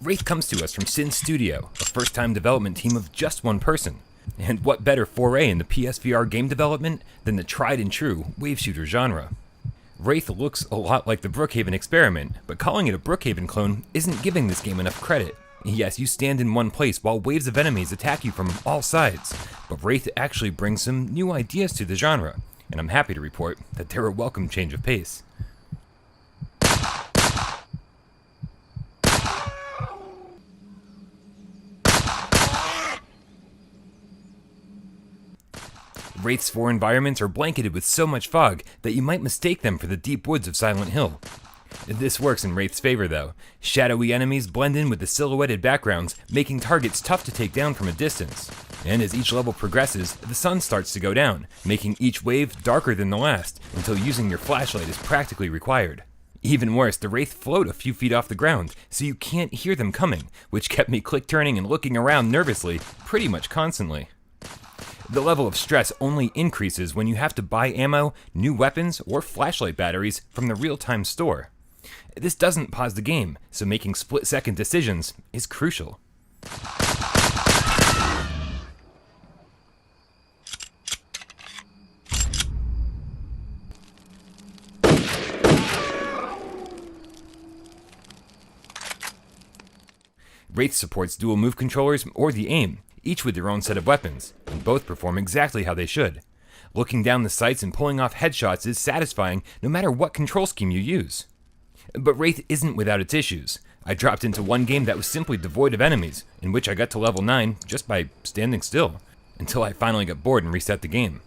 Wraith comes to us from Sin Studio, a first-time development team of just one person. And what better foray into PSVR game development than the tried-and-true wave shooter genre? Wraith looks a lot like the Brookhaven experiment, but calling it a Brookhaven clone isn't giving this game enough credit. Yes, you stand in one place while waves of enemies attack you from all sides, but Wraith actually brings some new ideas to the genre, and I'm happy to report that they're a welcome change of pace. Wraith's 4 environments are blanketed with so much fog that you might mistake them for the deep woods of Silent Hill. This works in Wraith's favor though. Shadowy enemies blend in with the silhouetted backgrounds, making targets tough to take down from a distance. And as each level progresses, the sun starts to go down, making each wave darker than the last, until using your flashlight is practically required. Even worse, the Wraith float a few feet off the ground, so you can't hear them coming, which kept me click-turning and looking around nervously pretty much constantly. The level of stress only increases when you have to buy ammo, new weapons, or flashlight batteries from the real-time store. This doesn't pause the game, so making split-second decisions is crucial. Wraith supports dual move controllers or the aim, each with their own set of weapons, and both perform exactly how they should. Looking down the sights and pulling off headshots is satisfying no matter what control scheme you use. But Wraith isn't without its issues. I dropped into one game that was simply devoid of enemies, in which I got to level 9 just by standing still, until I finally got bored and reset the game.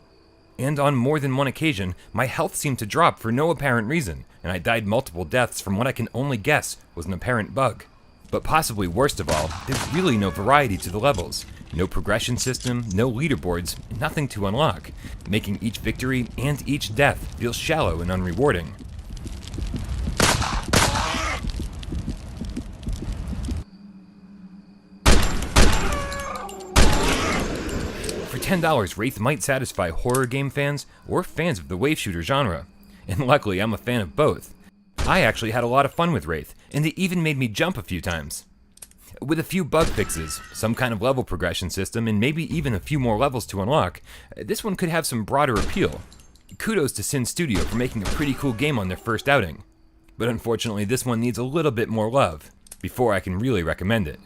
And on more than one occasion, my health seemed to drop for no apparent reason, and I died multiple deaths from what I can only guess was an apparent bug. But possibly worst of all, there's really no variety to the levels. No progression system, no leaderboards, nothing to unlock, making each victory and each death feel shallow and unrewarding. For $10, Wraith might satisfy horror game fans or fans of the wave shooter genre, and luckily I'm a fan of both. I actually had a lot of fun with Wraith, and it even made me jump a few times. With a few bug fixes, some kind of level progression system, and maybe even a few more levels to unlock, this one could have some broader appeal. Kudos to Sin Studio for making a pretty cool game on their first outing. But unfortunately, this one needs a little bit more love before I can really recommend it.